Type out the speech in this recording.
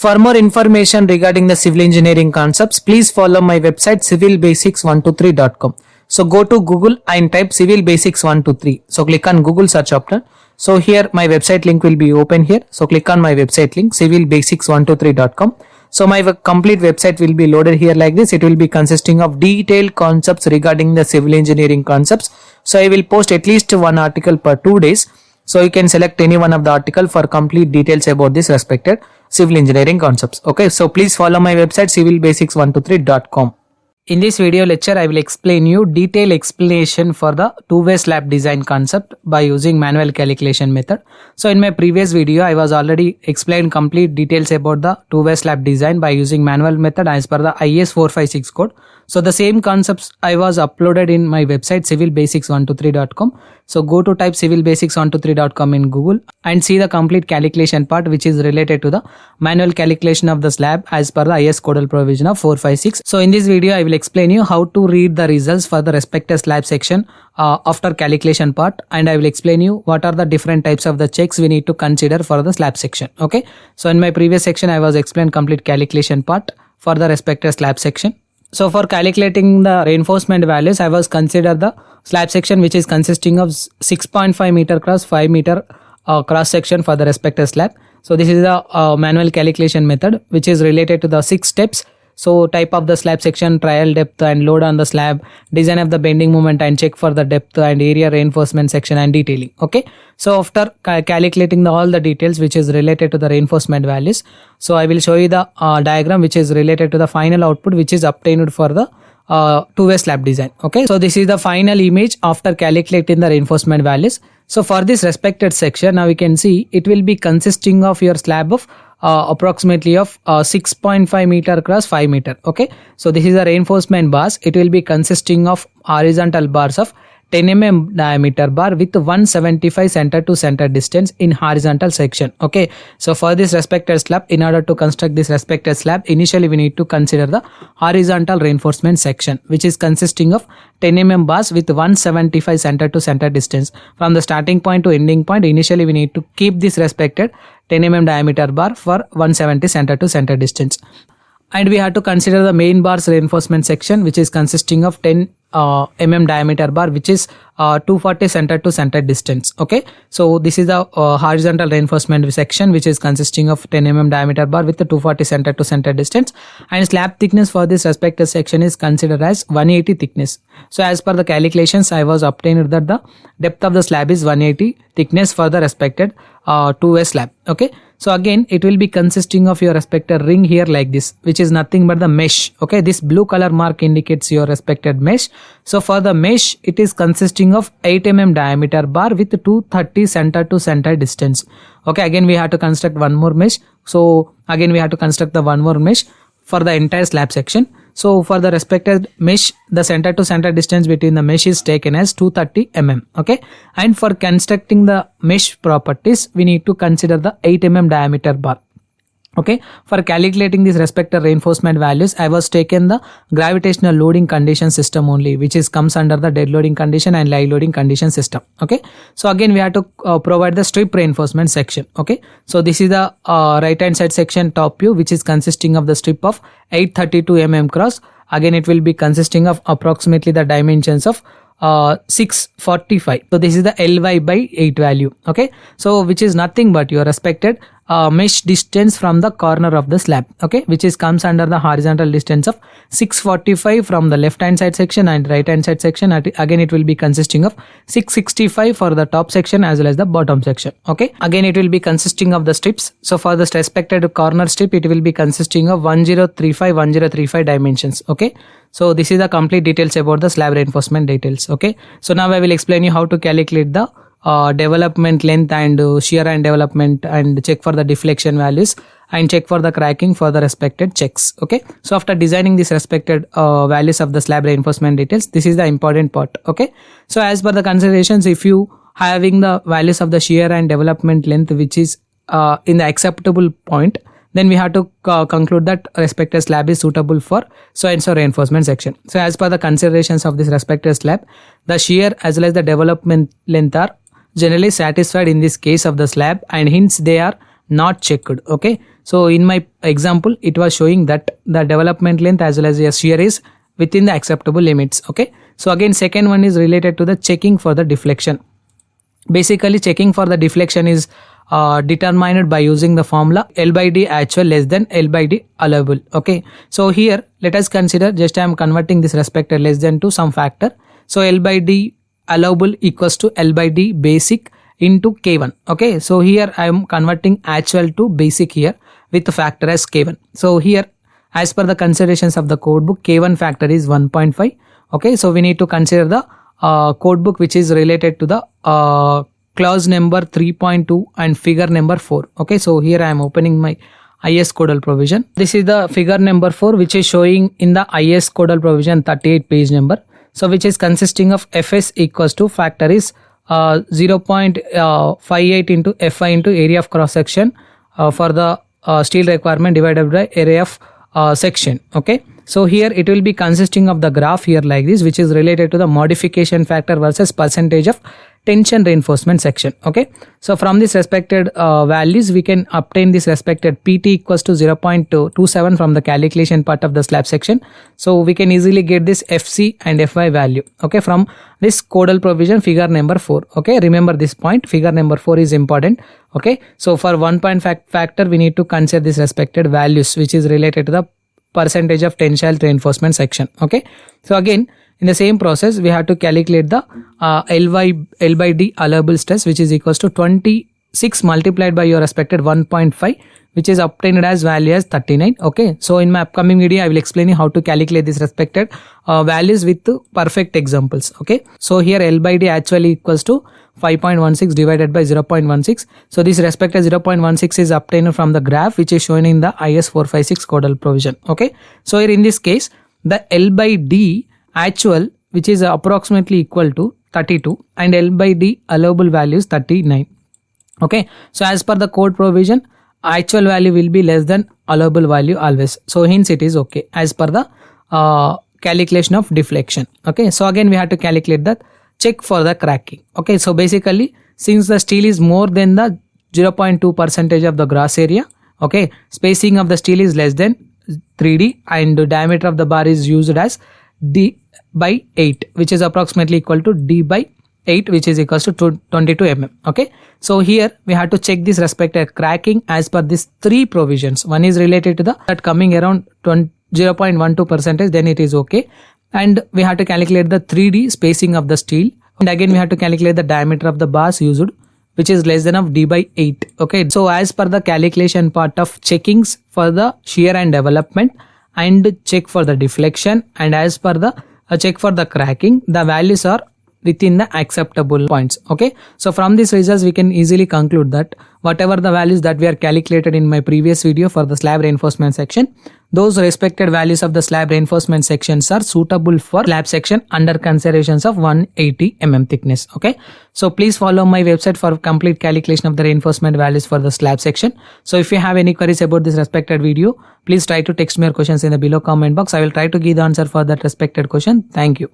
For more information regarding the civil engineering concepts, please follow my website civilbasics123.com. So go to Google and type civil basics 123. So click on Google search option. So here my website link will be open here. So click on my website link civilbasics123.com. So my complete website will be loaded here like this. It will be consisting of detailed concepts regarding the civil engineering concepts. So I will post at least one article per 2 days. So you can select any one of the article for complete details about this respected civil engineering concepts. Okay, so please follow my website civilbasics123.com. In this video lecture, I will explain you detailed explanation for the two-way slab design concept by using manual calculation method. So in my previous video, I was already explained complete details about the two-way slab design by using manual method as per the IS 456 code. So the same concepts I was uploaded in my website civilbasics123.com. So go to type civilbasics123.com in Google and see the complete calculation part which is related to the manual calculation of the slab as per the IS codal provision of 456. So in this video I will explain you how to read the results for the respective slab section after calculation part, and I will explain you what are the different types of the checks we need to consider for the slab section. Okay, so in my previous section I was explained complete calculation part for the respective slab section. So for calculating the reinforcement values, I was consider the slab section which is consisting of 6.5 meter cross 5 meter cross section for the respective slab. So this is the manual calculation method which is related to the 6 steps. So type of the slab section, trial depth and load on the slab, design of the bending moment and check for the depth and area reinforcement section and detailing. Okay, so after calculating all the details which is related to the reinforcement values, so I will show you the diagram which is related to the final output which is obtained for the two-way slab design. Okay, so this is the final image after calculating the reinforcement values. So for this respected section, now we can see it will be consisting of your slab of approximately of 6.5 meter cross 5 meter. Okay, so this is the reinforcement bars. It will be consisting of horizontal bars of 10 mm diameter bar with 175 center to center distance in horizontal section. Okay, so for this respected slab, in order to construct this respected slab, initially we need to consider the horizontal reinforcement section which is consisting of 10 mm bars with 175 center to center distance from the starting point to ending point. Initially we need to keep this respected 10 mm diameter bar for 170 center to center distance, and we have to consider the main bars reinforcement section which is consisting of 10 mm diameter bar which is 240 center to center distance. Okay, so this is the horizontal reinforcement section which is consisting of 10 mm diameter bar with the 240 center to center distance, and slab thickness for this respective section is considered as 180 thickness. So as per the calculations I was obtained that the depth of the slab is 180 thickness for the respected two-way slab. Okay, so again it will be consisting of your respected ring here like this which is nothing but the mesh. Okay, this blue color mark indicates your respected mesh. So for the mesh it is consisting of 8 mm diameter bar with 230 center to center distance. Okay, again we have to construct one more mesh. So again we have to construct the one more mesh for the entire slab section. So for the respected mesh, the center to center distance between the mesh is taken as 230 mm. Okay, and for constructing the mesh properties, we need to consider the 8 mm diameter bar. Okay, for calculating this respective reinforcement values, I was taken the gravitational loading condition system only, which is comes under the dead loading condition and live loading condition system. Okay, so again we have to provide the strip reinforcement section. Okay, so this is the right hand side section top view which is consisting of the strip of 832 mm cross. Again it will be consisting of approximately the dimensions of 645. So this is the Ly by 8 value. Okay, so which is nothing but your respected mesh distance from the corner of the slab. Okay, which is comes under the horizontal distance of 645 from the left hand side section and right hand side section. Again it will be consisting of 665 for the top section as well as the bottom section. Okay, again it will be consisting of the strips. So for the respected corner strip it will be consisting of 1035 dimensions. Okay, so this is the complete details about the slab reinforcement details. Okay, so now I will explain you how to calculate the development length and shear and development and check for the deflection values and check for the cracking for the respected checks. Okay, so after designing this respected values of the slab reinforcement details, this is the important part. Okay, so as per the considerations, if you having the values of the shear and development length which is in the acceptable point, then we have to conclude that respective slab is suitable for so and so reinforcement section. So as per the considerations of this respective slab, the shear as well as the development length are generally satisfied in this case of the slab, and hence they are not checked. Okay, So in my example, it was showing that the development length as well as the shear is within the acceptable limits. Okay. So again, second one is related to the checking for the deflection. Basically, checking for the deflection is determined by using the formula L by D actual less than L by D allowable. Okay. So here, let us consider, just I am converting this respected less than to some factor. So L by D allowable equals to L by D basic into K1. Okay. So here I am converting actual to basic here with the factor as K1. So here, as per the considerations of the code book, K1 factor is 1.5. Okay. So we need to consider the code book which is related to the clause number 3.2 and figure number 4. Okay. So here I am opening my IS codal provision. This is the figure number 4 which is showing in the IS codal provision 38 page number. So which is consisting of Fs equals to factor is 0.58 into Fi into area of cross section for the steel requirement divided by area of section. Okay. So here it will be consisting of the graph here like this, which is related to the modification factor versus percentage of tension reinforcement section. Okay. So from this respected values, we can obtain this respected PT equals to 0.27 from the calculation part of the slab section. So we can easily get this FC and Fy value. Okay. From this codal provision figure number 4. Okay. Remember this point, figure number 4 is important. Okay. So for 1 point factor, we need to consider this respected values, which is related to the percentage of tensile reinforcement section. Okay. So again, in the same process, we have to calculate the L by D allowable stress, which is equals to 26 multiplied by your respected 1.5, which is obtained as value as 39. Okay. So in my upcoming video, I will explain you how to calculate this respected values with perfect examples. Okay. So here L by D actually equals to 5.16 divided by 0.16. So this respected 0.16 is obtained from the graph which is shown in the IS 456 codal provision. Okay. So here in this case, the L by D actual, which is approximately equal to 32, and L by D allowable value is 39. Okay. So as per the code provision, actual value will be less than allowable value always. So hence it is okay as per the calculation of deflection. Okay. So again we have to calculate that check for the cracking. Okay. So basically, since the steel is more than the 0.2 percentage of the gross area, okay, spacing of the steel is less than 3D and the diameter of the bar is used as D by 8, which is approximately equal to D by 8, which is equals to 22 mm. Okay. So here we have to check this respected cracking as per these 3 provisions. One is related to the that coming around 0.12 percentage, then it is okay. And we have to calculate the 3D spacing of the steel. And again, we have to calculate the diameter of the bars used, which is less than of D by 8. Okay. So as per the calculation part of checkings for the shear and development and check for the deflection, and as per the check for the cracking, the values are within the acceptable points. Okay. So from these results, we can easily conclude that whatever the values that we are calculated in my previous video for the slab reinforcement section, those respected values of the slab reinforcement sections are suitable for slab section under considerations of 180 mm thickness. Okay. So please follow my website for complete calculation of the reinforcement values for the slab section. So if you have any queries about this respected video, please try to text me your questions in the below comment box. I will try to give the answer for that respected question. Thank you.